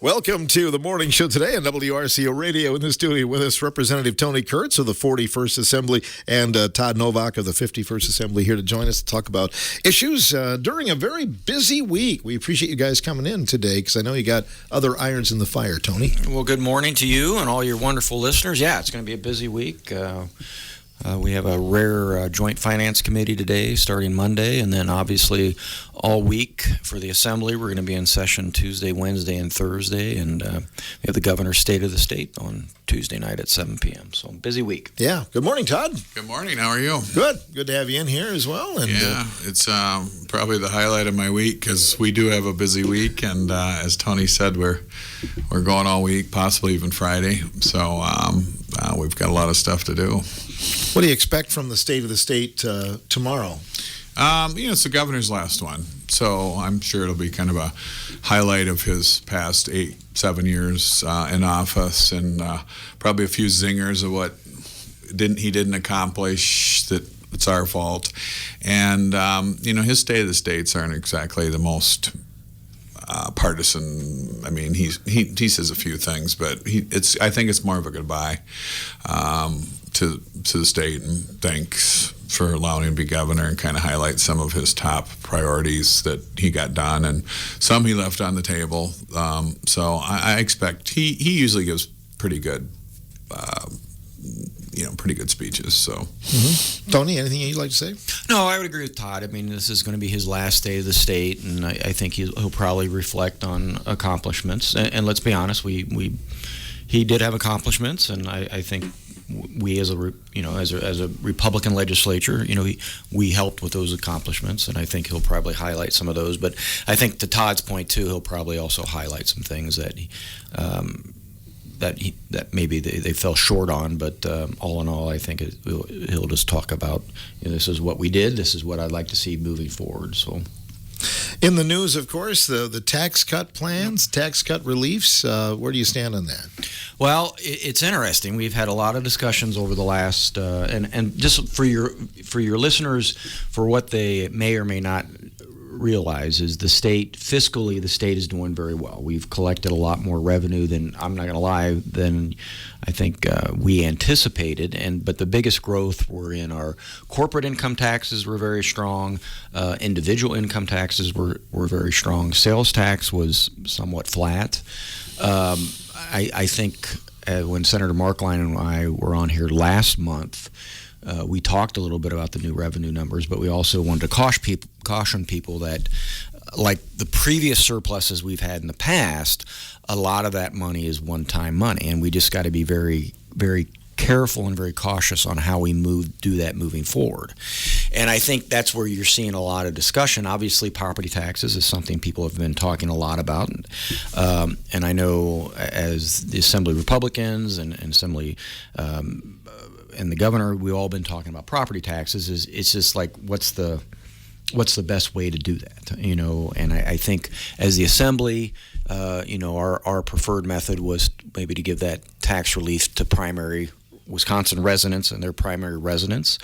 Welcome to the morning show today on WRCO Radio. In the studio with us, Representative Tony Kurtz of the 41st Assembly and Todd Novak of the 51st Assembly here to join us to talk about issues during a very busy week. We appreciate you guys coming in today because I know you got other irons in the fire, Tony. Well, good morning to you and all your wonderful listeners. Yeah, it's going to be a busy week. We have a rare joint finance committee today starting Monday, and then obviously all week for the Assembly. We're going to be in session Tuesday, Wednesday, and Thursday, and we have the Governor's State of the State on Tuesday night at 7 p.m. So busy week. Yeah. Good morning, Todd. Good morning. How are you? Good. Good to have you in here as well. And, it's probably the highlight of my week because we do have a busy week, and as Tony said, we're going all week, possibly even Friday. So we've got a lot of stuff to do. What do you expect from the State of the State tomorrow? It's the governor's last one, so I'm sure it'll be kind of a highlight of his past 7 years in office, and probably a few zingers of what he didn't accomplish that it's our fault. And his State of the States aren't exactly the most partisan. I mean, he says a few things, but I think it's more of a goodbye to the state, and thanks for allowing him to be governor and kind of highlight some of his top priorities that he got done and some he left on the table. So I expect he usually gives pretty good speeches. So, Tony, anything you'd like to say? No, I would agree with Todd. I mean, this is going to be his last State of the State, and I think he'll probably reflect on accomplishments. And let's be honest, he did have accomplishments, and I think we as a Republican legislature, we helped with those accomplishments, and I think he'll probably highlight some of those. But I think to Todd's point too, he'll probably also highlight some things that that maybe they fell short on, but all in all, I think he'll just talk about this is what we did, this is what I'd like to see moving forward. So, in the news, of course, the tax cut plans, tax cut reliefs. Where do you stand on that? Well, it's interesting. We've had a lot of discussions over the last, and just for your listeners, for what they may or may not realize is the state is doing very well. We've collected a lot more revenue than, I'm not going to lie, than I think we anticipated. But the biggest growth were in our corporate income taxes were very strong. Individual income taxes were very strong. Sales tax was somewhat flat. I think when Senator Markline and I were on here last month, we talked a little bit about the new revenue numbers, but we also wanted to caution people that, like the previous surpluses we've had in the past, a lot of that money is one-time money, and we just got to be very, very careful and very cautious on how we do that moving forward. And I think that's where you're seeing a lot of discussion. Obviously, property taxes is something people have been talking a lot about. And I know as the Assembly Republicans and Assembly and the governor, we've all been talking about property taxes. It's just like, what's the best way to do that? And I think as the Assembly, our preferred method was maybe to give that tax relief to primary Wisconsin residents and their primary residents.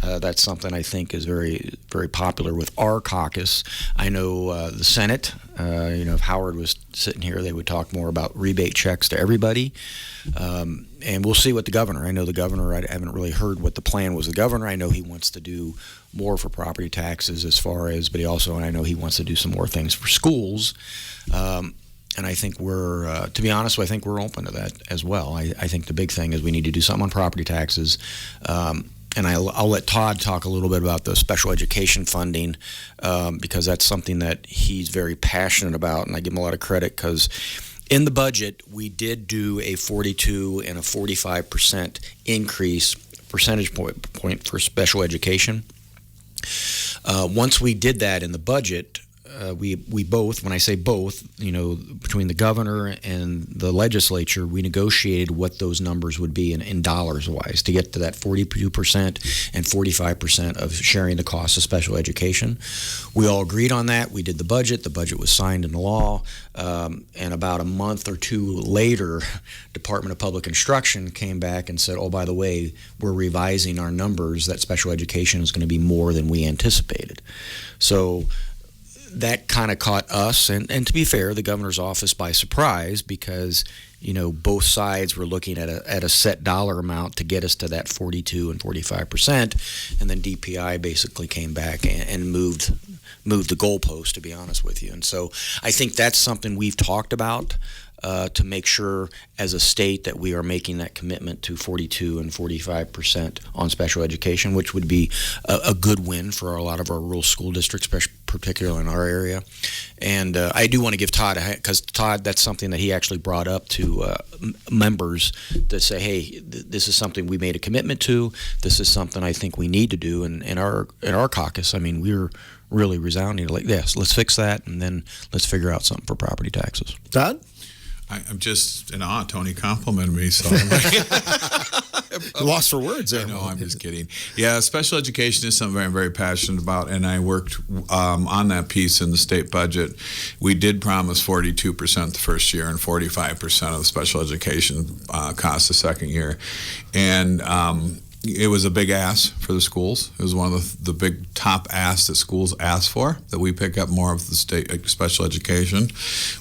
That's something I think is very, very popular with our caucus. I know the Senate, if Howard was sitting here, they would talk more about rebate checks to everybody. And we'll see what the governor, I know the governor, I haven't really heard what the plan was. The governor, I know he wants to do more for property taxes but I know he wants to do some more things for schools. And I think to be honest, I think we're open to that as well. I think the big thing is we need to do something on property taxes. And I'll let Todd talk a little bit about the special education funding because that's something that he's very passionate about, and I give him a lot of credit because in the budget, we did do a 42 and a 45% increase, percentage point for special education. Once we did that in the budget, we both, when I say both, between the governor and the legislature, we negotiated what those numbers would be in dollars wise to get to that 42% and 45% of sharing the cost of special education. We all agreed on that. We did the budget. The budget was signed into law. And about a month or two later, Department of Public Instruction came back and said, oh, by the way, we're revising our numbers that special education is going to be more than we anticipated. So that kind of caught us, and to be fair, the governor's office by surprise, because both sides were looking at a set dollar amount to get us to that 42 and 45%, and then DPI basically came back and moved the goalpost, to be honest with you. And so I think that's something we've talked about to make sure as a state that we are making that commitment to 42 and 45% on special education, which would be a good win for a lot of our rural school districts, particularly in our area. And I do want to give Todd, because Todd, that's something that he actually brought up to members to say, hey, this is something we made a commitment to. This is something I think we need to do. And in our caucus, I mean, we're really resounding like, yes, let's fix that, and then let's figure out something for property taxes. Todd? I'm just in awe. Tony complimented me, so lost for words there. No, I'm just kidding. Yeah, special education is something I'm very passionate about, and I worked on that piece in the state budget. We did promise 42% the first year and 45% of the special education cost the second year, and it was a big ask for the schools. It was one of the big top asks that schools asked for, that we pick up more of the state special education.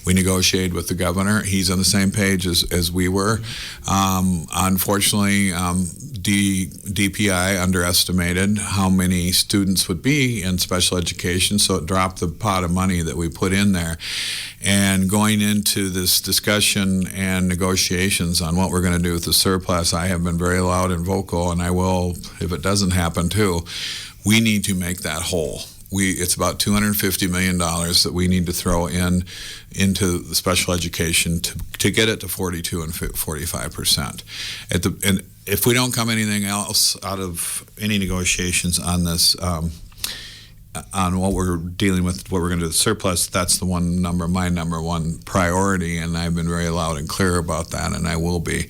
We negotiated with the governor. He's on the same page as we were. Unfortunately, DPI underestimated how many students would be in special education, so it dropped the pot of money that we put in there. And going into this discussion and negotiations on what we're going to do with the surplus, I have been very loud and vocal, and I will, if it doesn't happen too, we need to make that whole. It's about $250 million that we need to throw into the special education to get it to 42 and 45%. And if we don't come anything else out of any negotiations on this, on what we're dealing with, what we're going to do with surplus, that's my number one priority, and I've been very loud and clear about that, and I will be.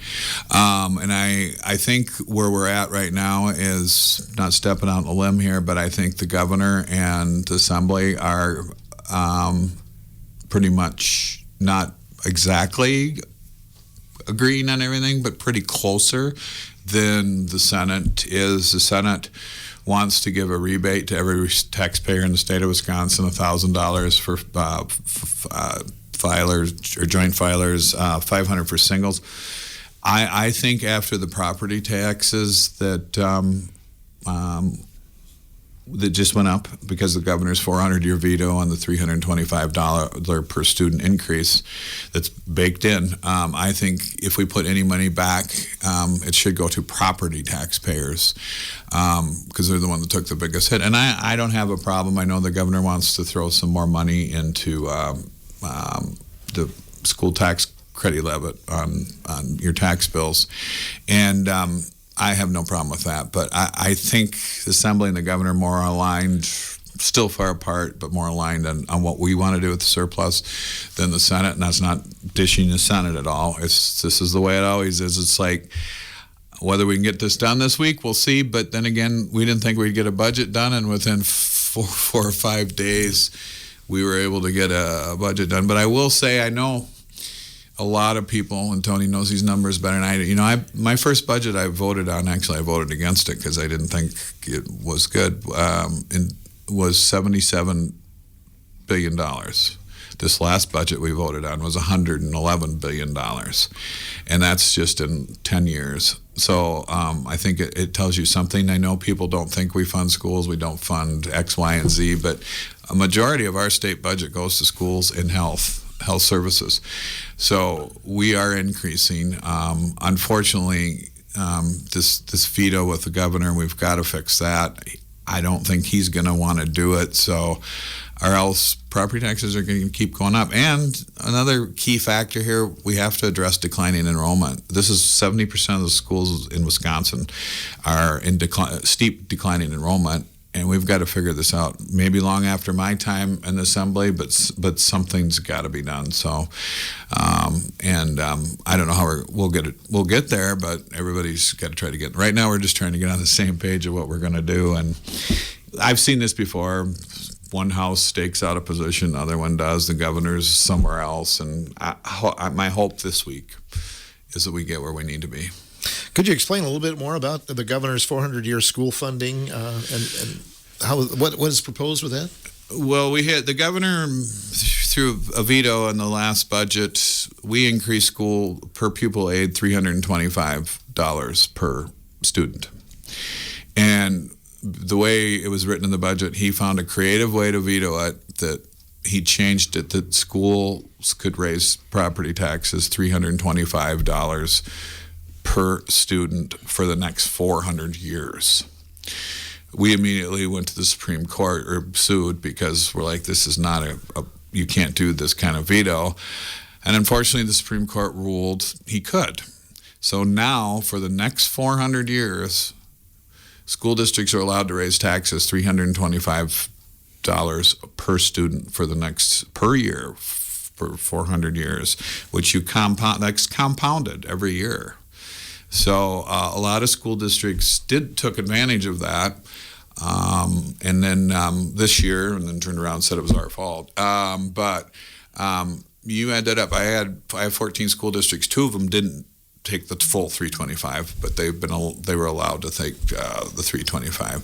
And I think where we're at right now is, not stepping out on a limb here, but I think the governor and the assembly are pretty much not exactly agreeing on everything, but pretty closer than the Senate is. The Senate wants to give a rebate to every taxpayer in the state of Wisconsin, $1,000 for filers or joint filers, $500 for singles. I think after the property taxes that just went up because of the governor's 400-year veto on the $325 per student increase that's baked in. I think if we put any money back, it should go to property taxpayers because they're the one that took the biggest hit. And I don't have a problem. I know the governor wants to throw some more money into the school tax credit levy on your tax bills. And I have no problem with that, but I think the Assembly and the governor are more aligned, still far apart, but more aligned on what we want to do with the surplus than the Senate, and that's not dishing the Senate at all. This is the way it always is. It's like, whether we can get this done this week, we'll see, but then again, we didn't think we'd get a budget done, and within four or 5 days, we were able to get a budget done. But I will say, I know a lot of people, and Tony knows these numbers better than I do. My first budget I voted on, actually I voted against it because I didn't think it was good, was $77 billion. This last budget we voted on was $111 billion. And that's just in 10 years. So I think it tells you something. I know people don't think we fund schools, we don't fund X, Y, and Z, but a majority of our state budget goes to schools and health services. So we are increasing. Unfortunately, this veto with the governor, we've got to fix that. I don't think he's going to want to do it. So, or else property taxes are going to keep going up. And another key factor here, we have to address declining enrollment. This is 70% of the schools in Wisconsin are in steep declining enrollment. And we've got to figure this out. Maybe long after my time in the assembly, but something's got to be done. So, I don't know how we'll get it. We'll get there, but everybody's got to try to get. Right now, we're just trying to get on the same page of what we're going to do. And I've seen this before. One house stakes out a position, the other one does. The governor's somewhere else. And my hope this week is that we get where we need to be. Could you explain a little bit more about the governor's 400-year school funding and what is proposed with that? Well, we had the governor through a veto in the last budget. We increased school per pupil aid $325 per student, and the way it was written in the budget, he found a creative way to veto it. That he changed it that schools could raise property taxes $325 per student for the next 400 years. We immediately went to the Supreme Court or sued because we're like, this is not you can't do this kind of veto. And unfortunately, the Supreme Court ruled he could. So now, for the next 400 years, school districts are allowed to raise taxes $325 per student per year for 400 years, which that's compounded every year. So a lot of school districts took advantage of that, and then this year, and then turned around and said it was our fault. But you ended up. I have 14 school districts. 2 of them didn't take the full 325, but they were allowed to take the 325.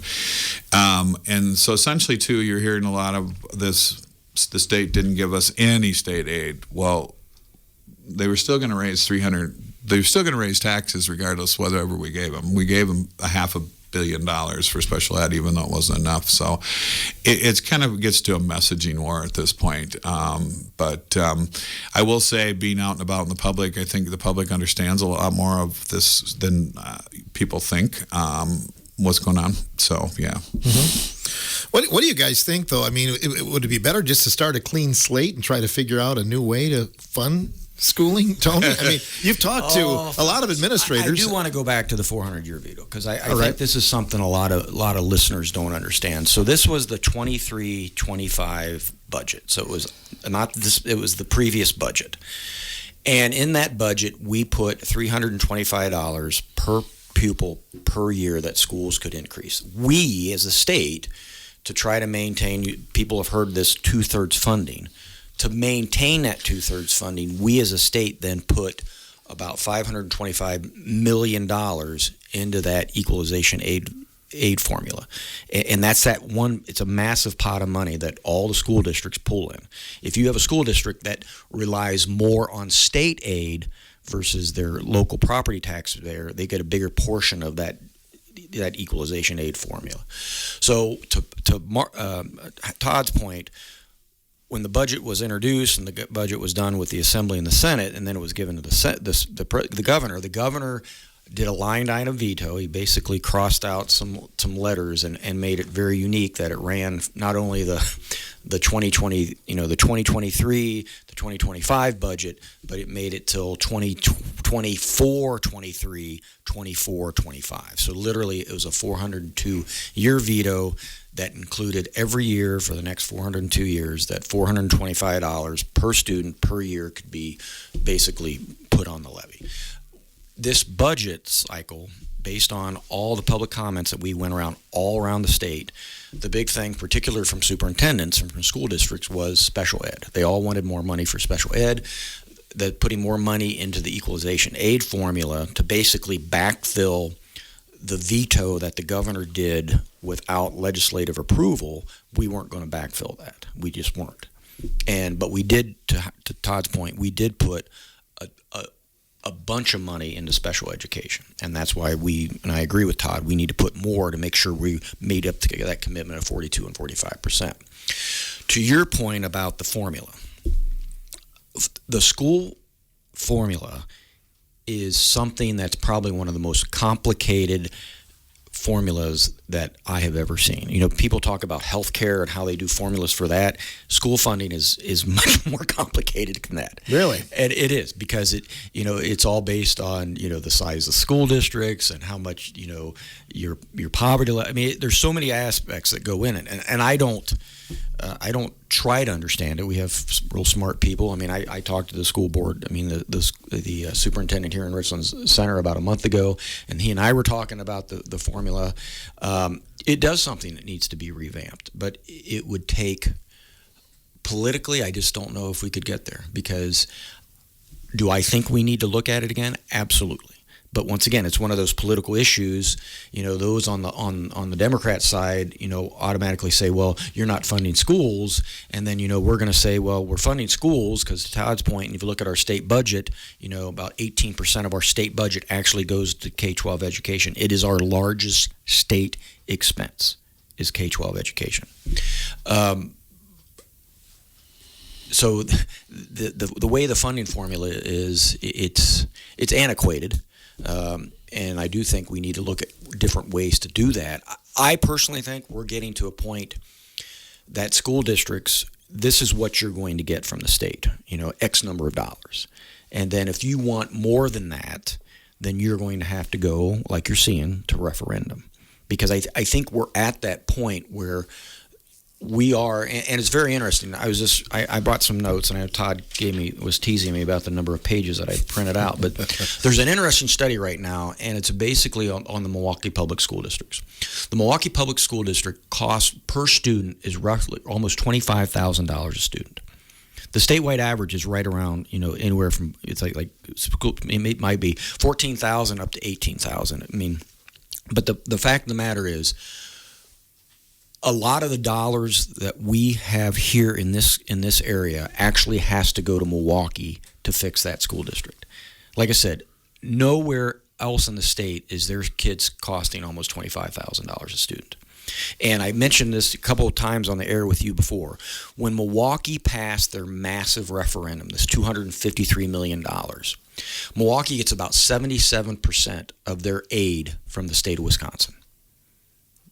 And so essentially, too, you're hearing a lot of this. The state didn't give us any state aid. Well, they were still going to raise They were still going to raise taxes regardless whether we gave them. We gave them $500 million for special ed, even though it wasn't enough. So it's kind of gets to a messaging war at this point. But I will say, being out and about in the public, I think the public understands a lot more of this than people think. What's going on? So yeah. Mm-hmm. What do you guys think, though? I mean, would it be better just to start a clean slate and try to figure out a new way to fund schooling, Tony? I mean, you've talked to a lot of administrators. I do want to go back to the 400-year veto because I think this is something a lot of listeners don't understand. So this was the 23-25 budget. So it was not this. It was the previous budget, and in that budget we put $325 per pupil per year that schools could increase. We, as a state, to try to maintain. People have heard this 2/3 funding. To maintain that 2/3 funding, we as a state then put about $525 million into that equalization aid formula. And that's that one, it's a massive pot of money that all the school districts pull in. If you have a school district that relies more on state aid versus their local property tax there, they get a bigger portion of that equalization aid formula. So to Todd's point, when the budget was introduced and the budget was done with the Assembly and the Senate, and then it was given to the governor did a line item veto. He basically crossed out some letters and made it very unique that it ran not only the 2020, the 2023, the 2025 budget, but it made it till 2024, 23, 24, 25. So literally it was a 402-year veto that included every year for the next 402 years that $425 per student per year could be basically put on the levy. This budget cycle, based on all the public comments that we went around all around the state, the big thing, particularly from superintendents and from school districts, was special ed. They all wanted more money for special ed. That putting more money into the equalization aid formula to basically backfill the veto that the governor did without legislative approval, we weren't going to backfill that. We just weren't. But we did, to Todd's point, we did put a bunch of money into special education. And that's why and I agree with Todd, we need to put more to make sure we made up to that commitment of 42 and 45%. To your point about the formula, the school formula is something that's probably one of the most complicated formulas that I have ever seen. People talk about healthcare and how they do formulas for that. School funding is much more complicated than that. Really? And it is, because it's all based on, the size of school districts and how much, your poverty level. I mean, there's so many aspects that go in it. And I don't try to understand it. We have real smart people. I mean, I talked to the school board. I mean, the superintendent here in Richland Center about a month ago, and he and I were talking about the formula. It does something that needs to be revamped, but it would take, politically, I just don't know if we could get there, because do I think we need to look at it again? Absolutely. But once again, it's one of those political issues. Those on the Democrat side, automatically say, well, you're not funding schools, and then we're going to say, well, we're funding schools because, to Todd's point, and if you look at our state budget, about 18% of our state budget actually goes to K-12 education. It is our largest state expense, is K-12 education. So the way the funding formula is, it's antiquated. And I do think we need to look at different ways to do that. I personally think we're getting to a point that school districts, this is what you're going to get from the state, X number of dollars. And then if you want more than that, then you're going to have to go, like you're seeing, to referendum. Because I think we're at that point where we are, and it's very interesting. I brought some notes, and I know Todd was teasing me about the number of pages that I printed out. But there's an interesting study right now, and it's basically on the Milwaukee Public School Districts. The Milwaukee Public School District cost per student is roughly almost $25,000 a student. The statewide average is right around, anywhere from, it's like it might be $14,000 up to $18,000. I mean, but the fact of the matter is, a lot of the dollars that we have here in this area actually has to go to Milwaukee to fix that school district. Like I said, nowhere else in the state is their kids costing almost $25,000 a student. And I mentioned this a couple of times on the air with you before. When Milwaukee passed their massive referendum, this $253 million, Milwaukee gets about 77% of their aid from the state of Wisconsin.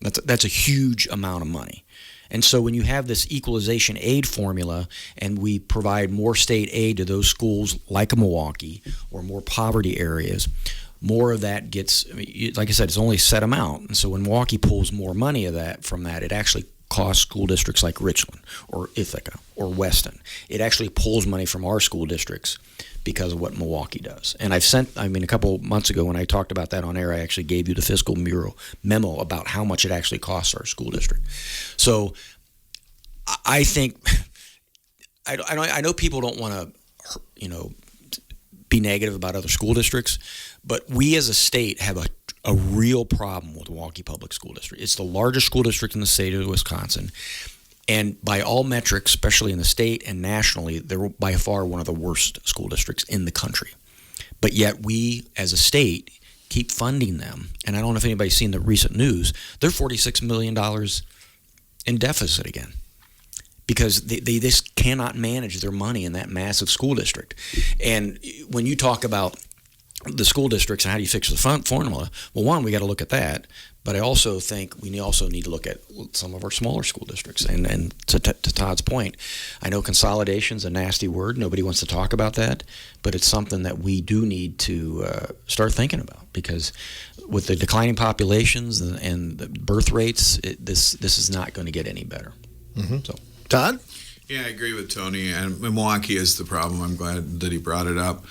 That's a huge amount of money. And so when you have this equalization aid formula and we provide more state aid to those schools like Milwaukee or more poverty areas, more of that gets, like I said, it's only a set amount. And so when Milwaukee pulls more money from that, it actually costs school districts like Richland or Ithaca or Weston. It actually pulls money from our school districts because of what Milwaukee does. And a couple of months ago when I talked about that on air, I actually gave you the fiscal bureau memo about how much it actually costs our school district. So I think, I know people don't want to, be negative about other school districts, but we as a state have a real problem with Milwaukee Public School District. It's the largest school district in the state of Wisconsin. And by all metrics, especially in the state and nationally, they're by far one of the worst school districts in the country. But yet we, as a state, keep funding them. And I don't know if anybody's seen the recent news. They're $46 million in deficit again because they just cannot manage their money in that massive school district. And when you talk about the school districts and how do you fix the formula, well, one, we got to look at that. But I also think we also need to look at some of our smaller school districts. And to Todd's point, I know consolidation's a nasty word. Nobody wants to talk about that. But it's something that we do need to start thinking about because with the declining populations and the birth rates, this is not going to get any better. Mm-hmm. So, Todd? Yeah, I agree with Tony. And Milwaukee is the problem. I'm glad that he brought it up.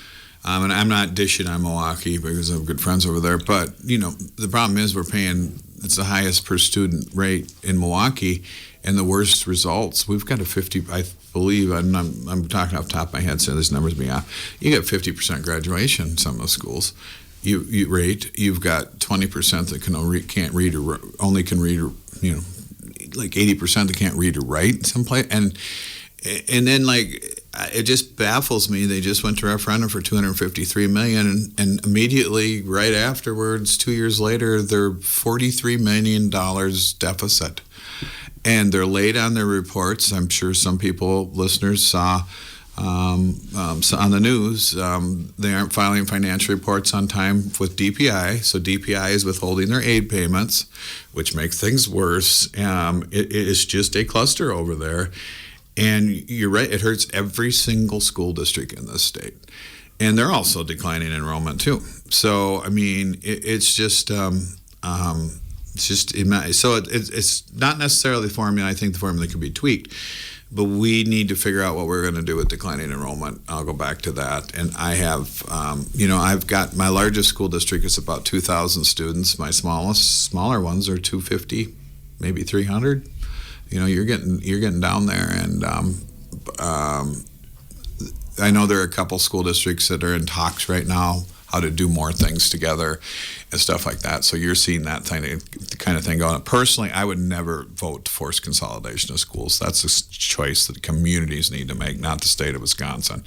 And I'm not dishing on Milwaukee because I have good friends over there. But, the problem is it's the highest per student rate in Milwaukee and the worst results. We've got I believe, I'm talking off the top of my head, so this number's me off. You got 50% graduation in some of the schools. You've got 20% that can't read or only can read, like 80% that can't read or write someplace. And then it just baffles me. They just went to referendum for $253 million, and immediately, right afterwards, 2 years later, they're $43 million deficit, and they're late on their reports. I'm sure some listeners saw on the news. They aren't filing financial reports on time with DPI, so DPI is withholding their aid payments, which makes things worse. It is just a cluster over there. And you're right, it hurts every single school district in this state. And they're also declining enrollment too. So, it's not necessarily the formula. I think the formula could be tweaked. But we need to figure out what we're going to do with declining enrollment. I'll go back to that. And I have, I've got my largest school district is about 2,000 students. My smaller ones are 250, maybe 300. You're getting down there, and I know there are a couple school districts that are in talks right now how how to do more things together and stuff like that. So you're seeing that kind of thing going on. Personally, I would never vote to force consolidation of schools. That's a choice that communities need to make, not the state of Wisconsin.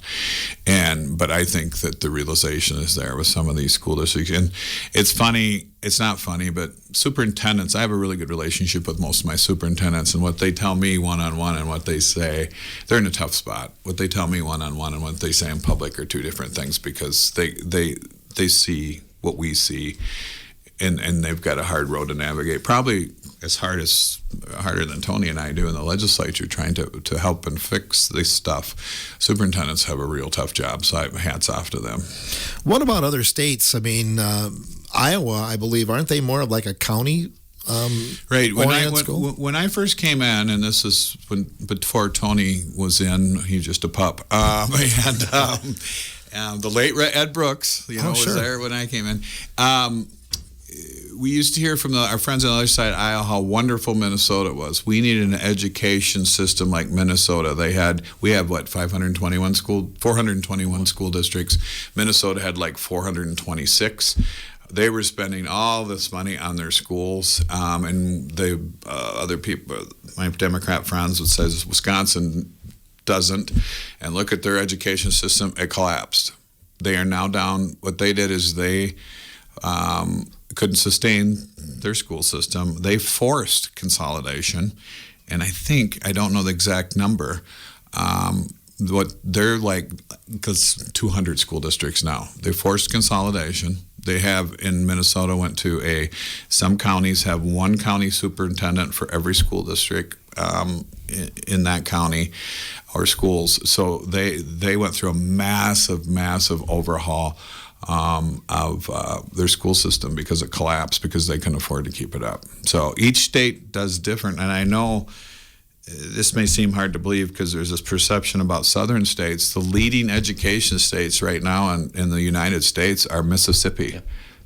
But I think that the realization is there with some of these school districts. And it's funny, it's not funny, but superintendents, I have a really good relationship with most of my superintendents, and what they tell me one-on-one and what they say, they're in a tough spot. What they tell me one-on-one and what they say in public are two different things, because they see what we see, and they've got a hard road to navigate. Probably harder than Tony and I do in the legislature, trying to help and fix this stuff. Superintendents have a real tough job, so hats off to them. What about other states? I mean, Iowa, I believe, aren't they more of like a county? Right. When I first came in, and this is before Tony was in, he was just a pup. The late Ed Brooks, was there when I came in. We used to hear from our friends on the other side of Iowa how wonderful Minnesota was. We needed an education system like Minnesota. We have 421 school districts. Minnesota had like 426. They were spending all this money on their schools, and the other people, my Democrat friends, would say Wisconsin doesn't, and look at their education system, it collapsed. They are now down. What they did is they couldn't sustain their school system. They forced consolidation, and I don't know the exact number, what they're like, because 200 school districts now. They forced consolidation. They have, in Minnesota, some counties have one county superintendent for every school district in that county or schools. So they went through a massive overhaul of their school system because it collapsed, because they couldn't afford to keep it up. So each state does different, and I know this may seem hard to believe because there's this perception about southern states. The leading education states right now in the United States are Mississippi,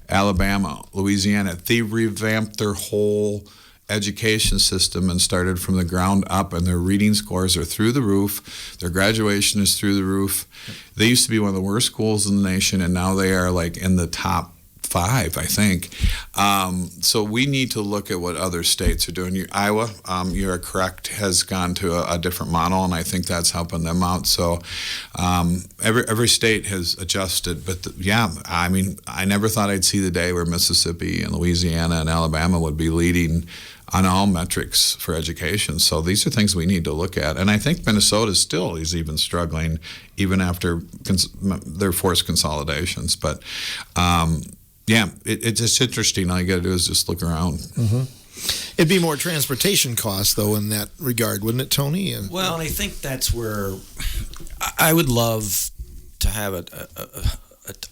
Alabama, Louisiana. They revamped their whole education system and started from the ground up, and their reading scores are through the roof. Their graduation is through the roof. They used to be one of the worst schools in the nation, and now they are like in the top 5, I think. So we need to look at what other states are doing. Iowa, you're correct, has gone to a different model, and I think that's helping them out. So every state has adjusted. But I never thought I'd see the day where Mississippi and Louisiana and Alabama would be leading on all metrics for education. So these are things we need to look at. And I think Minnesota still is even struggling, even after their forced consolidations. But it's just interesting. All you got to do is just look around. Mm-hmm. It'd be more transportation costs, though, in that regard, wouldn't it, Tony? Well, and I think that's where I would love to have a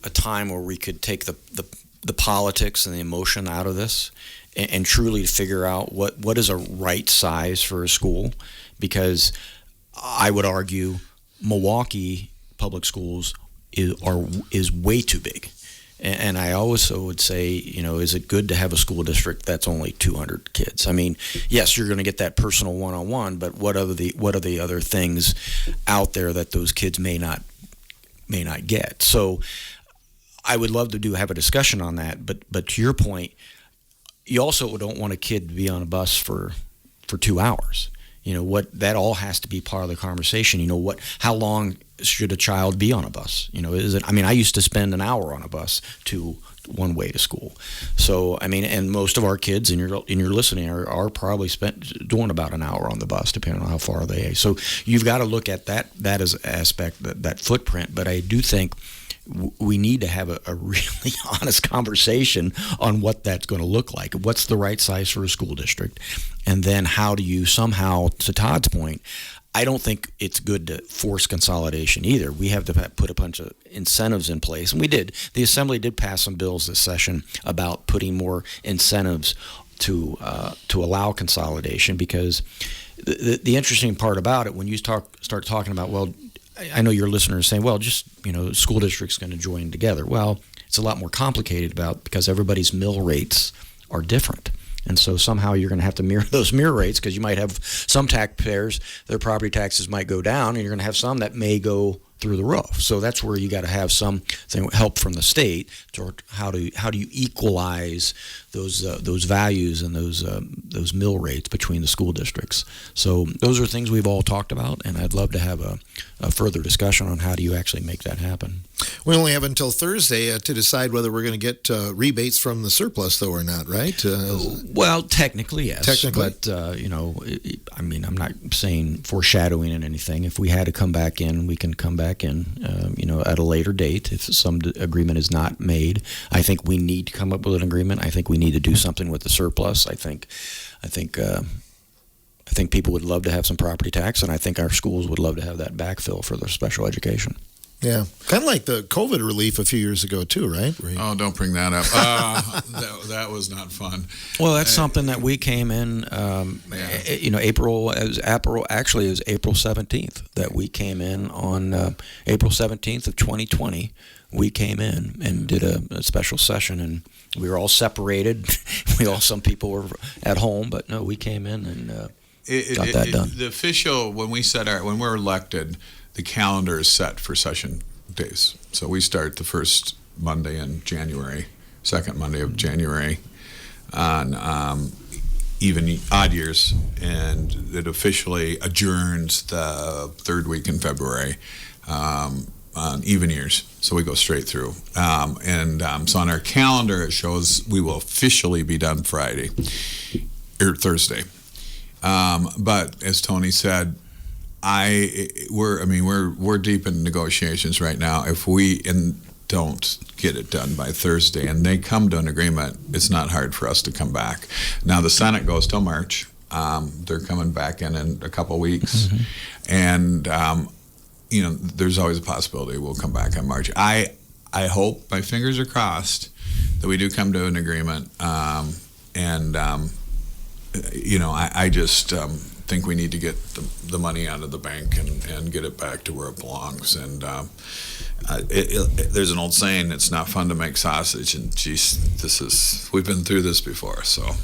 time where we could take the politics and the emotion out of this and truly figure out what is a right size for a school, because I would argue Milwaukee public schools is way too big. And I also would say, is it good to have a school district that's only 200 kids? I mean, yes, you're going to get that personal one-on-one, but what are the other things out there that those kids may not get? So I would love to have a discussion on that. But to your point, you also don't want a kid to be on a bus for 2 hours. That all has to be part of the conversation. How long should a child be on a bus? I used to spend an hour on a bus to one way to school. So, and most of our kids, and you're listening, are probably doing about an hour on the bus, depending on how far they are. So you've got to look at that as an aspect, that footprint. But I do think we need to have a really honest conversation on what that's going to look like. What's the right size for a school district? And then how do you somehow, to Todd's point, I don't think it's good to force consolidation either. We have to put a bunch of incentives in place, and we did. The Assembly did pass some bills this session about putting more incentives to allow consolidation, because the interesting part about it, when you start talking about, well, I know your listeners saying, well, just, school district's going to join together. Well, it's a lot more complicated because everybody's mill rates are different. And so somehow you're going to have to mirror those mirror rates, because you might have some taxpayers, their property taxes might go down, and you're going to have some that may go through the roof. So that's where you got to have some help from the state to how do you equalize those values and those mill rates between the school districts. So those are things we've all talked about, and I'd love to have a further discussion on how do you actually make that happen. We only have until Thursday to decide whether we're going to get rebates from the surplus, though, or not, right? Well, technically, yes. Technically. But, I mean, I'm not saying foreshadowing in anything. If we had to come back in, we can come back in, at a later date if some agreement is not made. I think we need to come up with an agreement. I think we need to do something with the surplus. I think people would love to have some property tax, and I think our schools would love to have that backfill for their special education. Yeah, kind of like the COVID relief a few years ago too, right? Oh, don't bring that up. That was not fun. Well, that's something that we came in, April 17th that we came in on April 17th of 2020. We came in and did a special session, and we were all separated. Some people were at home, but no, we came in and got that done. The official, when we're elected, the calendar is set for session days. So we start the first Monday in January, second Monday of January on even odd years, and it officially adjourns the third week in February on even years. So we go straight through. So on our calendar, it shows we will officially be done Friday or Thursday. But as Tony said, we're deep in negotiations right now. If we don't get it done by Thursday and they come to an agreement, it's not hard for us to come back. Now the Senate goes till March. They're coming back in a couple weeks, and there's always a possibility we'll come back in March. I hope, my fingers are crossed, that we do come to an agreement. I just think we need to get the money out of the bank and get it back to where it belongs. And there's an old saying, it's not fun to make sausage, and geez, we've been through this before. So,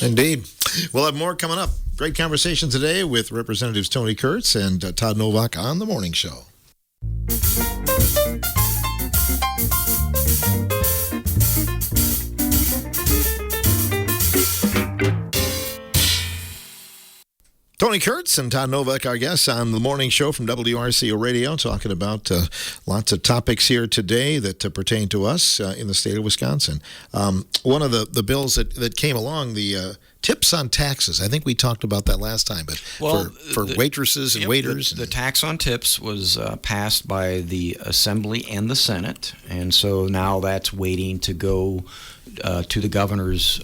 indeed. We'll have more coming up. Great conversation today with Representatives Tony Kurtz and Todd Novak on The Morning Show. Tony Kurtz and Todd Novak, our guests on The Morning Show from WRCO Radio, talking about lots of topics here today that pertain to us in the state of Wisconsin. One of the bills that came along, the tips on taxes. I think we talked about that last time, but for waitresses and waiters. The tax on tips was passed by the Assembly and the Senate, and so now that's waiting to go to the governor's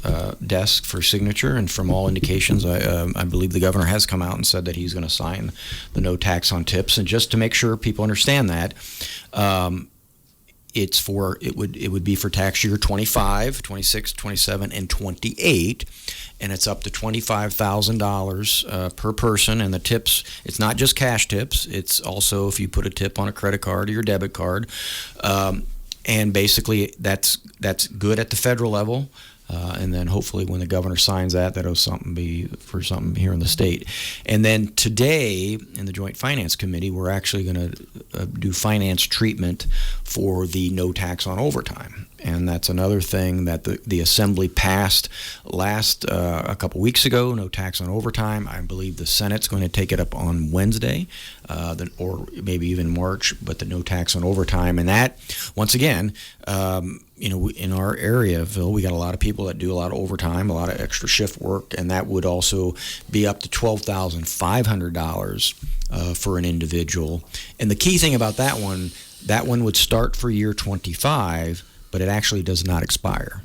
desk for signature. And from all indications, I believe the governor has come out and said that he's going to sign the no tax on tips. And just to make sure people understand that, it would be for tax year 25, 26, 27, and 28, and it's up to $25,000 per person. And the tips, it's not just cash tips, it's also if you put a tip on a credit card or your debit card. And basically, that's good at the federal level, and then hopefully when the governor signs that'll be for something here in the state. And then today in the Joint Finance Committee, we're actually going to do finance treatment for the no tax on overtime. And that's another thing that the Assembly passed a couple weeks ago, no tax on overtime. I believe the Senate's going to take it up on Wednesday, or maybe even March, but the no tax on overtime. And that, once again, in our area, Phil, we got a lot of people that do a lot of overtime, a lot of extra shift work, and that would also be up to $12,500 for an individual. And the key thing about that one would start for year 25, but it actually does not expire.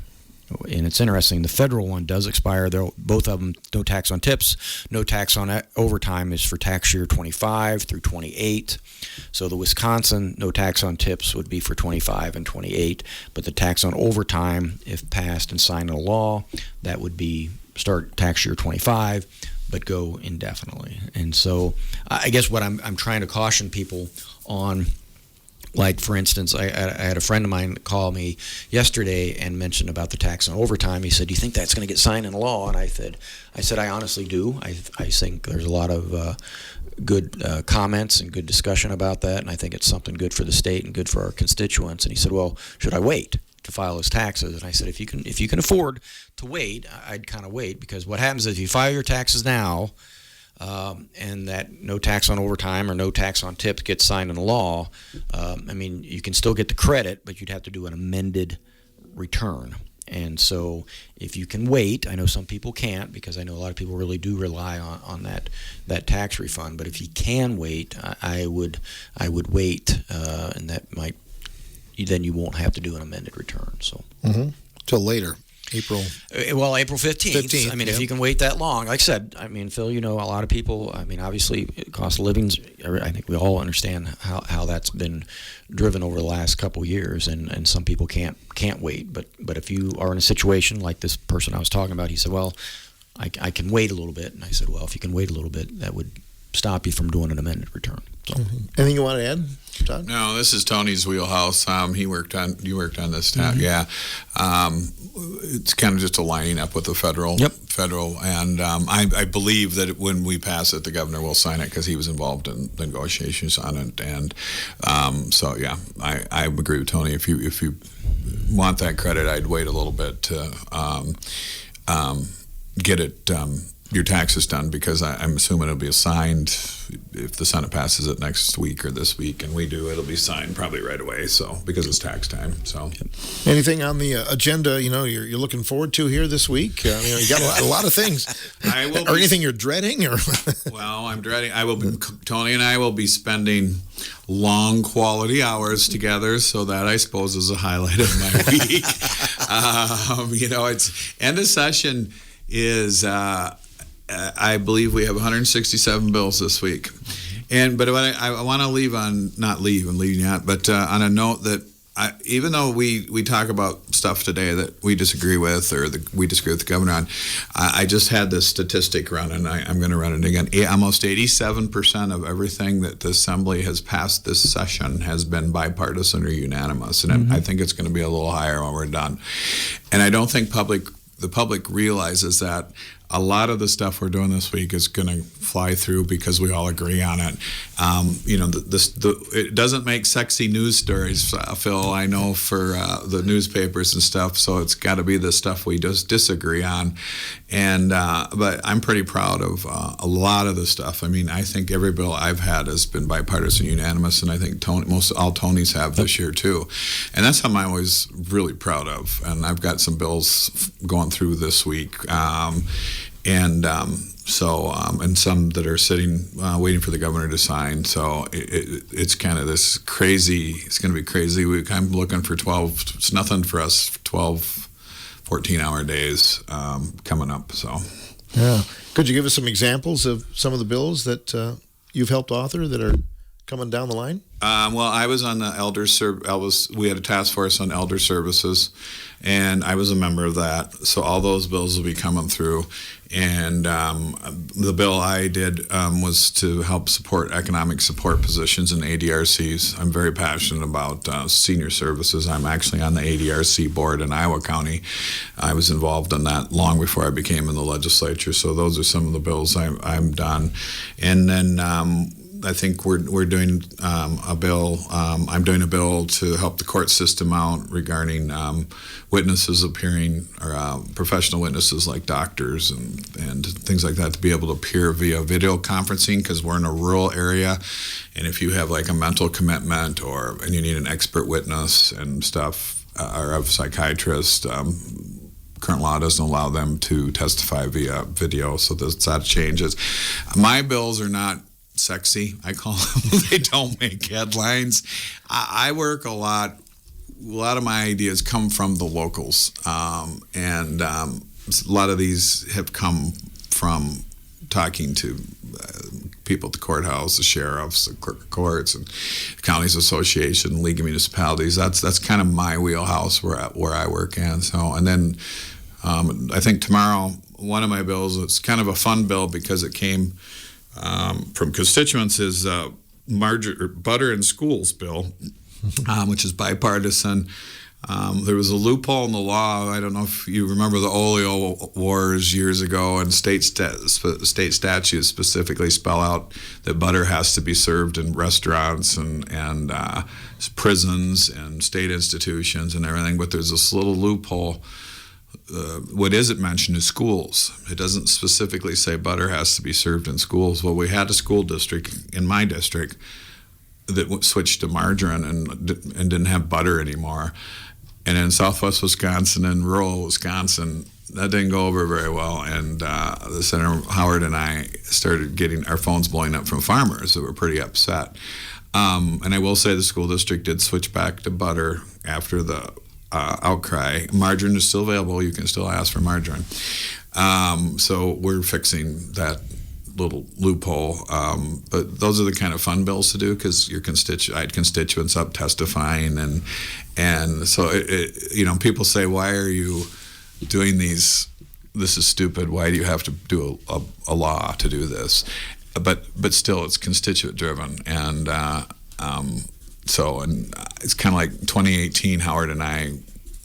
And it's interesting, the federal one does expire. Both of them, no tax on tips, no tax on overtime is for tax year 25 through 28. So the Wisconsin no tax on tips would be for 25 and 28, but the tax on overtime, if passed and signed into law, that would be start tax year 25, but go indefinitely. And so I guess what I'm trying to caution people on Like, for instance, I had a friend of mine call me yesterday and mention about the tax on overtime. He said, "Do you think that's going to get signed into law?" And I said, I honestly do. I think there's a lot of good comments and good discussion about that, and I think it's something good for the state and good for our constituents. And he said, "Well, should I wait to file his taxes?" And I said, if you can afford to wait, I'd kind of wait, because what happens is if you file your taxes now, and that no tax on overtime or no tax on tips gets signed into law, I mean, you can still get the credit, but you'd have to do an amended return. And so if you can wait, I know some people can't, because I know a lot of people really do rely on that tax refund. But if you can wait, I would wait, and that might, then you won't have to do an amended return. So till later. April 15th. I mean, if you can wait that long, like I said, I mean, Phil, a lot of people, I mean, obviously, cost of living's, I think we all understand how that's been driven over the last couple of years, and some people can't wait. But if you are in a situation like this person I was talking about, he said, "Well, I can wait a little bit," and I said, "Well, if you can wait a little bit, that would stop you from doing an amended return." So. Anything you want to add, Todd? No, this is Tony's wheelhouse. You worked on this tab, yeah. It's kind of just aligning up with the federal, and I believe that when we pass it, the governor will sign it, because he was involved in negotiations on it. And so, yeah, I agree with Tony. If you want that credit, I'd wait a little bit to get it. Your taxes done, because I'm assuming it'll be signed if the Senate passes it next week or this week, and we do, it'll be signed probably right away. So, because it's tax time. So, anything on the agenda you're looking forward to here this week? You got a lot of things. Or anything you're dreading? Or well, I'm dreading. Tony and I will be spending long quality hours together, so that I suppose is a highlight of my week. It's end of session is. I believe we have 167 bills this week, but I want to leave on but on a note that even though we talk about stuff today that we disagree with, or we disagree with the governor on, I just had this statistic run, and I'm going to run it again. Almost 87% of everything that the Assembly has passed this session has been bipartisan or unanimous, and I think it's going to be a little higher when we're done. And I don't think the public realizes that a lot of the stuff we're doing this week is going to fly through because we all agree on it. It doesn't make sexy news stories, Phil, I know, for the newspapers and stuff, so it's got to be the stuff we just disagree on. And but I'm pretty proud of a lot of the stuff. I mean, I think every bill I've had has been bipartisan, unanimous, and I think all Tony's have this year too. And that's something I'm always really proud of. And I've got some bills going through this week. And some that are sitting, waiting for the governor to sign. So it's kind of this crazy, it's going to be crazy week. I'm looking for 12, it's nothing for us, 12, 14-hour days coming up. So, yeah. Could you give us some examples of some of the bills that you've helped author that are coming down the line? Well, I was on the we had a task force on elder services, and I was a member of that. So all those bills will be coming through. And the bill I did was to help support economic support positions in ADRCs. I'm very passionate about senior services. I'm actually on the ADRC board in Iowa County. I was involved in that long before I became in the legislature. So those are some of the bills I'm done. And then I think we're doing a bill. I'm doing a bill to help the court system out regarding witnesses appearing, or professional witnesses like doctors and things like that, to be able to appear via video conferencing, because we're in a rural area, and if you have like a mental commitment and you need an expert witness and stuff, or a psychiatrist, current law doesn't allow them to testify via video, so that changes. My bills are not sexy, I call them. They don't make headlines. I work a lot. A lot of my ideas come from the locals, and a lot of these have come from talking to people at the courthouse, the sheriffs, the clerk of courts, and counties association, league of municipalities. That's kind of my wheelhouse where I work in. So, and then I think tomorrow one of my bills, it's kind of a fun bill because it came from constituents, is butter in schools bill. which is bipartisan. There was a loophole in the law. I don't know if you remember the oleo wars years ago, and state statutes specifically spell out that butter has to be served in restaurants and prisons and state institutions and everything. But there's this little loophole. What isn't mentioned is schools. It doesn't specifically say butter has to be served in schools. Well, we had a school district in my district that switched to margarine and didn't have butter anymore. And in southwest Wisconsin and rural Wisconsin, that didn't go over very well. And the Senator Howard and I started getting our phones blowing up from farmers that were pretty upset. And I will say the school district did switch back to butter after the outcry. Margarine is still available. You can still ask for margarine. So we're fixing that little loophole. But those are the kind of fun bills to do because I had constituents up testifying, and so people say, why are you doing these? This is stupid. Why do you have to do a law to do this? But still, it's constituent driven, and it's kind of like 2018. Howard and I,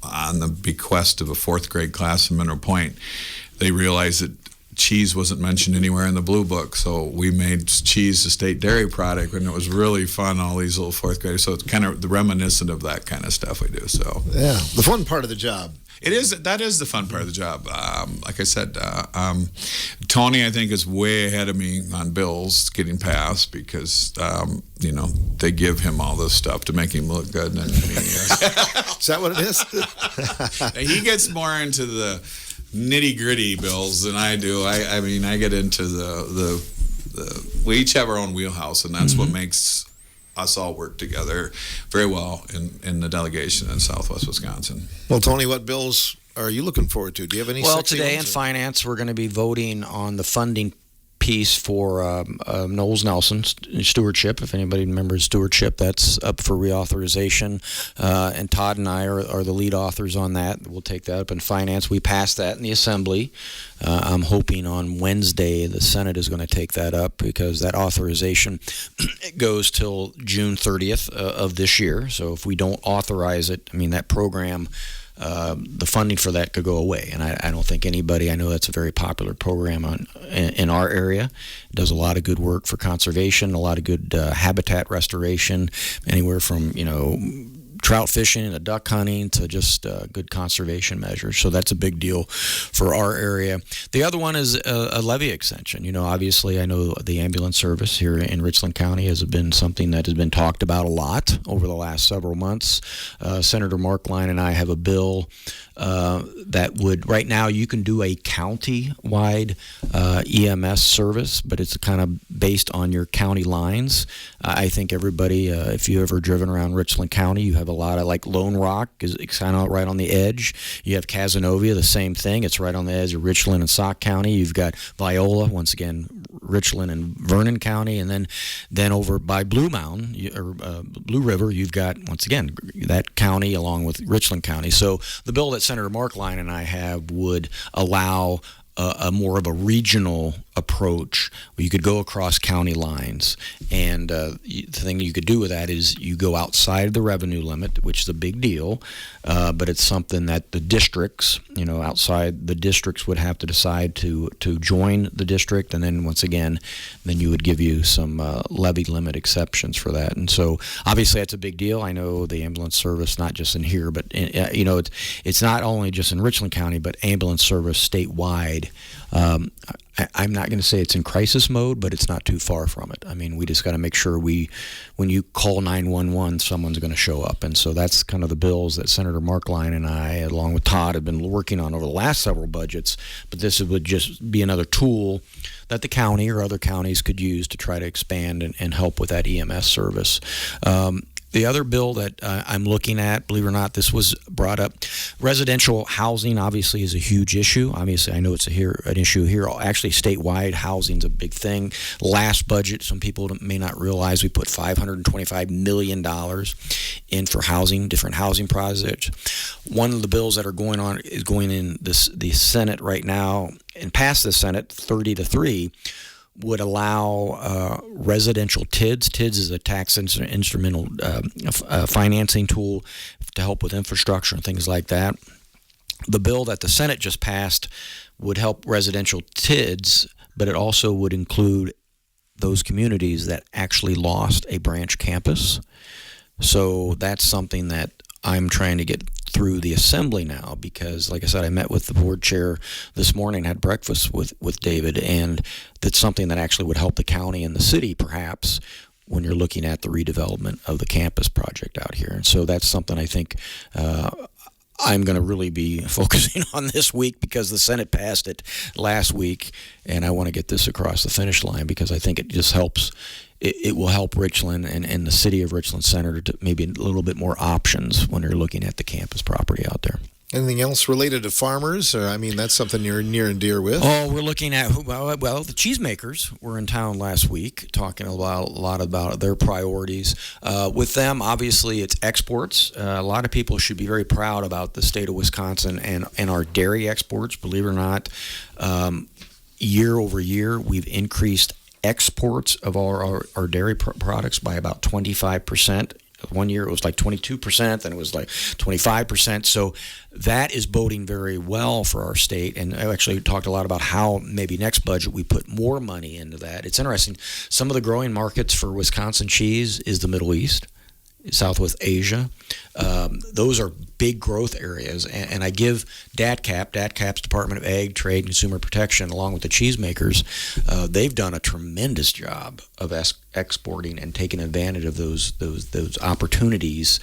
on the bequest of a fourth grade class in Mineral Point, they realized that cheese wasn't mentioned anywhere in the Blue Book, so we made cheese a state dairy product, and it was really fun. All these little fourth graders, so it's kind of the reminiscent of that kind of stuff we do. So yeah, the fun part of the job. It is. That is the fun part of the job. Like I said, Tony, I think, is way ahead of me on bills getting passed because they give him all this stuff to make him look good. And is that what it is? He gets more into the nitty-gritty bills than I do. I mean, I get into the we each have our own wheelhouse, and that's what makes us all work together very well in the delegation in Southwest Wisconsin. Well, Tony, what bills are you looking forward to? Do you have any? Well, today in finance, we're going to be voting on the funding piece for Knowles Nelson stewardship. If anybody remembers stewardship, that's up for reauthorization. And Todd and I are the lead authors on that. We'll take that up in finance. We passed that in the Assembly. I'm hoping on Wednesday the Senate is going to take that up because that authorization it goes till June 30th of this year. So if we don't authorize it, I mean, that program, the funding for that could go away. And I don't think anybody, I know that's a very popular program in our area. It does a lot of good work for conservation, a lot of good habitat restoration, anywhere from, trout fishing and duck hunting to just good conservation measures. So that's a big deal for our area. The other one is a levy extension. Obviously I know the ambulance service here in Richland County has been something that has been talked about a lot over the last several months. Senator Markline and I have a bill that would, right now you can do a county-wide EMS service, but it's kind of based on your county lines. I think everybody, if you've ever driven around Richland County, you have a lot of, like Lone Rock is kind of right on the edge. You have Cazenovia, the same thing. It's right on the edge of Richland and Sauk County. You've got Viola, once again, Richland and Vernon County, and then over by Blue Mountain or Blue River, you've got, once again, that county along with Richland County. So the bill that Senator Markline and I have would allow a more of a regional approach where you could go across county lines, and the thing you could do with that is you go outside the revenue limit, which is a big deal, but it's something that the districts, outside the districts would have to decide to join the district, and then once again, then you would give you some levy limit exceptions for that. And so obviously that's a big deal. I know the ambulance service, not just in here, but it's not only just in Richland County, but ambulance service statewide. I'm not going to say it's in crisis mode, but it's not too far from it. I mean, we just got to make sure when you call 911, someone's going to show up. And so that's kind of the bills that Senator Markline and I, along with Todd, have been working on over the last several budgets. But this would just be another tool that the county or other counties could use to try to expand and help with that EMS service. The other bill that I'm looking at, believe it or not, this was brought up. Residential housing obviously is a huge issue. Obviously, I know it's an issue here. Actually, statewide housing is a big thing. Last budget, some people may not realize, we put $525 million in for housing, different housing projects. One of the bills that are going on is going in the Senate right now and past the Senate 30-3. would allow residential TIDs. TIDs is a tax instrumental financing tool to help with infrastructure and things like that. The bill that the Senate just passed would help residential TIDs, but it also would include those communities that actually lost a branch campus. So that's something that I'm trying to get through the assembly now, because like I said, I met with the board chair this morning, had breakfast with David, and that's something that actually would help the county and the city perhaps when you're looking at the redevelopment of the campus project out here. And so that's something I think I'm going to really be focusing on this week, because the Senate passed it last week, and I want to get this across the finish line, because I think it just helps. It will help Richland and the city of Richland Center to maybe a little bit more options when you're looking at the campus property out there. Anything else related to farmers? I mean, that's something you're near and dear with. Oh, we're looking at, well, the cheesemakers were in town last week talking a lot about their priorities. With them, obviously, it's exports. A lot of people should be very proud about the state of Wisconsin and our dairy exports. Believe it or not, year over year, we've increased exports of our dairy products by about 25%. 1 year it was like 22%, then it was like 25%. So that is boding very well for our state. And I actually talked a lot about how maybe next budget we put more money into that. It's interesting. Some of the growing markets for Wisconsin cheese is the Middle East, Southwest Asia. Those are big growth areas, and I give DATCAP's Department of Ag, Trade, and Consumer Protection, along with the cheesemakers, they've done a tremendous job of exporting and taking advantage of those opportunities.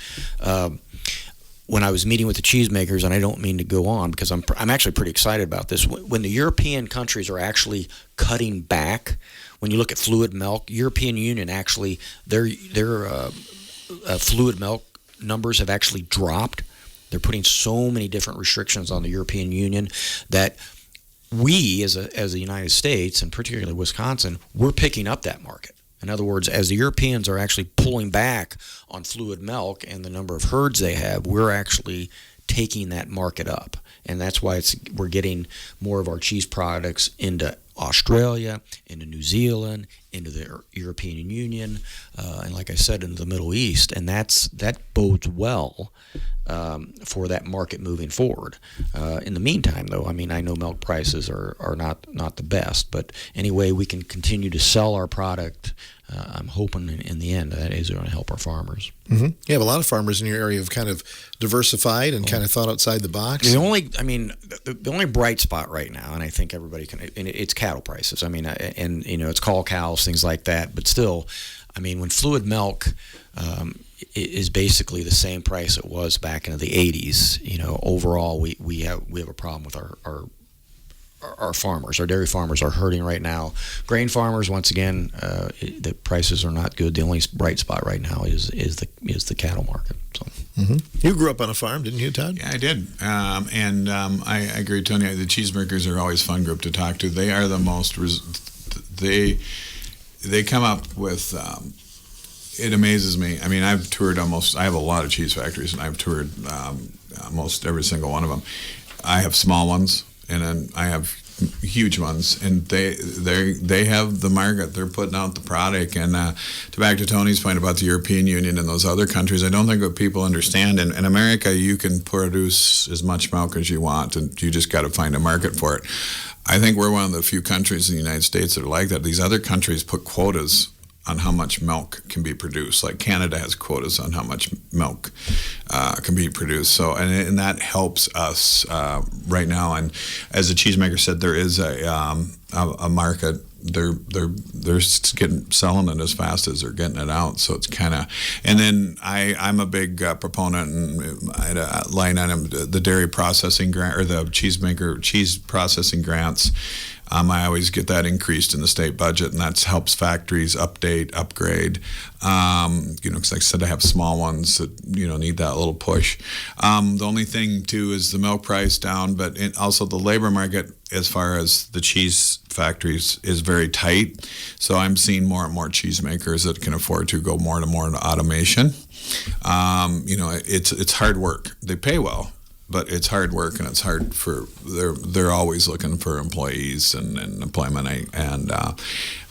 When I was meeting with the cheesemakers, and I don't mean to go on because I'm actually pretty excited about this. When the European countries are actually cutting back, when you look at fluid milk, European Union actually their fluid milk numbers have actually dropped. They're putting so many different restrictions on the European Union that we, as the United States, and particularly Wisconsin, we're picking up that market. In other words, as the Europeans are actually pulling back on fluid milk and the number of herds they have, we're actually taking that market up. And that's why we're getting more of our cheese products into Australia, into New Zealand, into the European Union, and like I said, into the Middle East. And that bodes well for that market moving forward. In the meantime, though, I mean, I know milk prices are not the best, but anyway, we can continue to sell our product. I'm hoping in the end that is going to help our farmers. Mm-hmm. You have a lot of farmers in your area who've kind of diversified and kind of thought outside the box. The only bright spot right now, and I think everybody can, and it's cattle prices. I mean, and it's call cows, things like that. But still, I mean, when fluid milk is basically the same price it was back in the 80s, overall we have a problem with our farmers. Our dairy farmers are hurting right now. Grain farmers, once again, the prices are not good. The only bright spot right now is the cattle market. So. Mm-hmm. You grew up on a farm, didn't you, Todd? Yeah, I did. I agree, Tony. The cheesemakers are always a fun group to talk to. They are the most. They come up with. It amazes me. I mean, I have a lot of cheese factories, and I've toured almost every single one of them. I have small ones, and then I have huge ones, and they have the market. They're putting out the product. And to back to Tony's point about the European Union and those other countries, I don't think what people understand. In America, you can produce as much milk as you want, and you just got to find a market for it. I think we're one of the few countries in the United States that are like that. These other countries put quotas on how much milk can be produced. Like Canada has quotas on how much milk can be produced. So, and that helps us right now. And as the cheesemaker said, there is a market. They're selling it as fast as they're getting it out. So it's kind of. And then I'm a big proponent, and I had a line item, the dairy processing grant or the cheese processing grants. I always get that increased in the state budget, and that helps factories upgrade. Because like I said, I have small ones that need that little push. The only thing too is the milk price down, but also the labor market as far as the cheese factories is very tight. So I'm seeing more and more cheesemakers that can afford to go more and more into automation. It's hard work. They pay well. but it's hard work, and it's hard for they're always looking for employees and employment,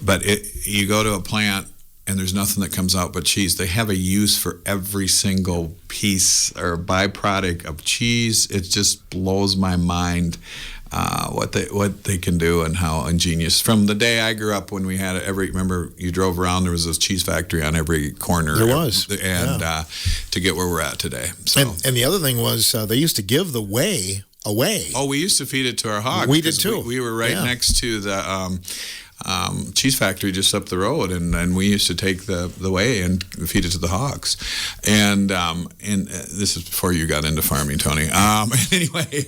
but you go to a plant and there's nothing that comes out but cheese. They have a use for every single piece or byproduct of cheese. It just blows my mind what they can do and how ingenious. From the day I grew up, when we had remember you drove around, there was this cheese factory on every corner. There was, and to get where we're at today. So. And the other thing was they used to give the whey away. Oh, we used to feed it to our hogs. We did too. We were right next to the cheese factory just up the road, and we used to take the whey and feed it to the hogs. And this is before you got into farming, Tony. Anyway,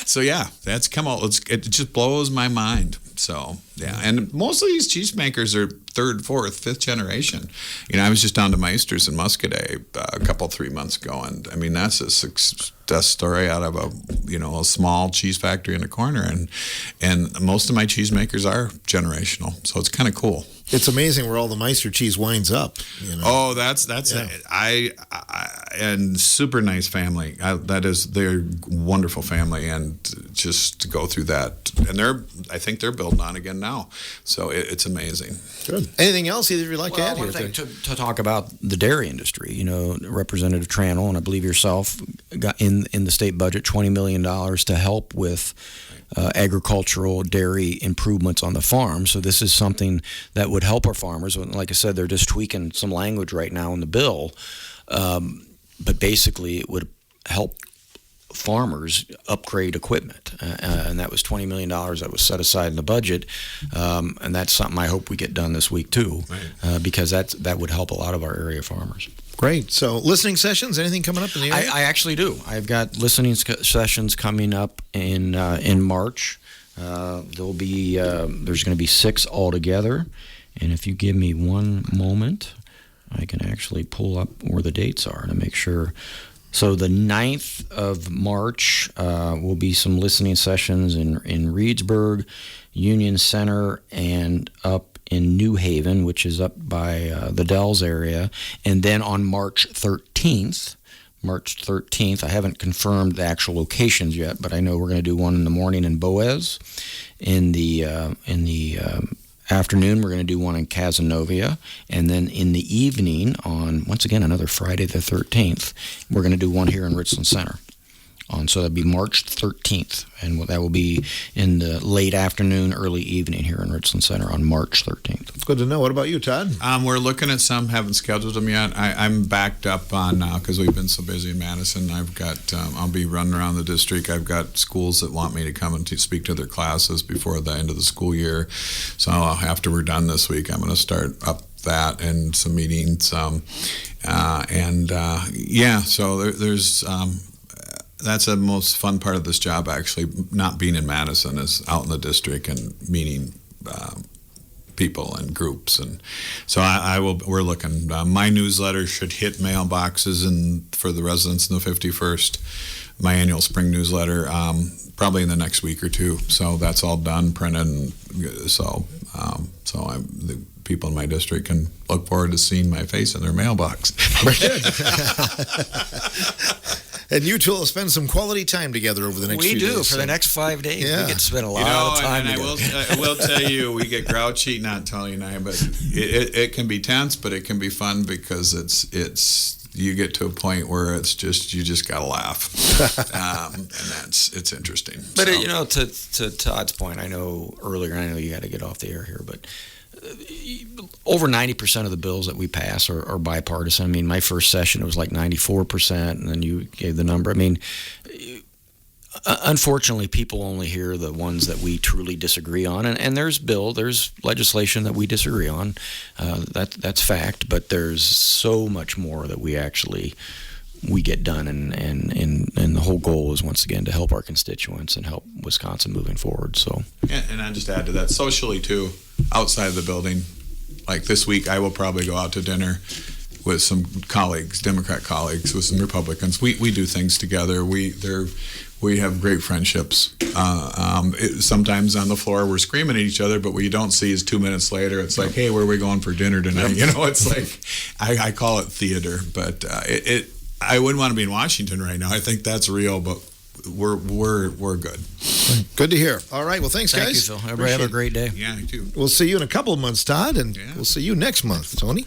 so yeah, that's come out. It just blows my mind. So yeah, and most of these cheesemakers are third, fourth, fifth generation. I was just down to Meister's in Muscadet a 3 months ago, and I mean that's a success story out of a small cheese factory in the corner, and most of my cheesemakers are generational, so it's kind of cool. It's amazing where all the Meister cheese winds up. Oh, that's it. I and super nice family. They're wonderful family, and just to go through that, and I think they're building on again now. So it's amazing. Good. Anything else either of you like to add here? One thing to talk about the dairy industry. Representative Tranel and I believe yourself got in the state budget $20 million to help with agricultural dairy improvements on the farm. So this is something that would help our farmers. Like I said, they're just tweaking some language right now in the bill, but basically it would help farmers upgrade equipment, and that was $20 million that was set aside in the budget, and that's something I hope we get done this week too, because that would help a lot of our area farmers. Great. So listening sessions, anything coming up in the area? I actually do. I've got listening sessions coming up in March. There's going to be 6 altogether, and if you give me one moment, I can actually pull up where the dates are to make sure. So the 9th of March will be some listening sessions in Reedsburg, Union Center, and up in New Haven, which is up by the Dells area. And then on March 13th, I haven't confirmed the actual locations yet, but I know we're going to do one in the morning in Boaz. In the afternoon, we're going to do one in Cazenovia. And then in the evening, on, once again, another Friday the 13th, we're going to do one here in Richland Center. So that'd be March 13th, and that will be in the late afternoon, early evening here in Richland Center on March 13th. It's good to know. What about you, Todd? We're looking at some, haven't scheduled them yet. I'm backed up on, because we've been so busy in Madison, I've got, I'll be running around the district. I've got schools that want me to come and speak to their classes before the end of the school year. So after we're done this week, I'm going to start up that and some meetings. So there's... that's the most fun part of this job, actually, not being in Madison, is out in the district and meeting people and groups. And so we're looking. My newsletter should hit mailboxes for the residents in the 51st, my annual spring newsletter, probably in the next week or two. So that's all done, printed, and the people in my district can look forward to seeing my face in their mailbox. And you two will spend some quality time together over the next few days. We do. For the next 5 days, we get to spend a lot of time together. I will tell you, we get grouchy, not Tony and I, but it can be tense, but it can be fun because it's you get to a point where it's just, you just got to laugh. And it's interesting. But, to Todd's point, I know you got to get off the air here, but over 90% of the bills that we pass are bipartisan. I mean, my first session, it was like 94%, and then you gave the number. I mean, unfortunately, people only hear the ones that we truly disagree on, and there's legislation that we disagree on. That's fact, but there's so much more that we get done, and the whole goal is, once again, to help our constituents and help Wisconsin moving forward. So, and I just add to that, socially too, outside of the building. Like this week, I will probably go out to dinner with some colleagues, Democrat colleagues, with some Republicans. We do things together. We have great friendships. Sometimes on the floor we're screaming at each other, but what you don't see is 2 minutes later, it's like, hey, where are we going for dinner tonight? It's like, I call it theater, but I wouldn't want to be in Washington right now. I think that's real, but we're good. Good to hear. All right. Well, thanks, Thank guys. you, Phil. Everybody have a great day. Yeah, you too. We'll see you in a couple of months, Todd, and we'll see you next month, Tony.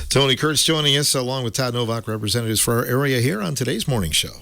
Tony Kurtz joining us along with Todd Novak, representatives for our area here on today's morning show.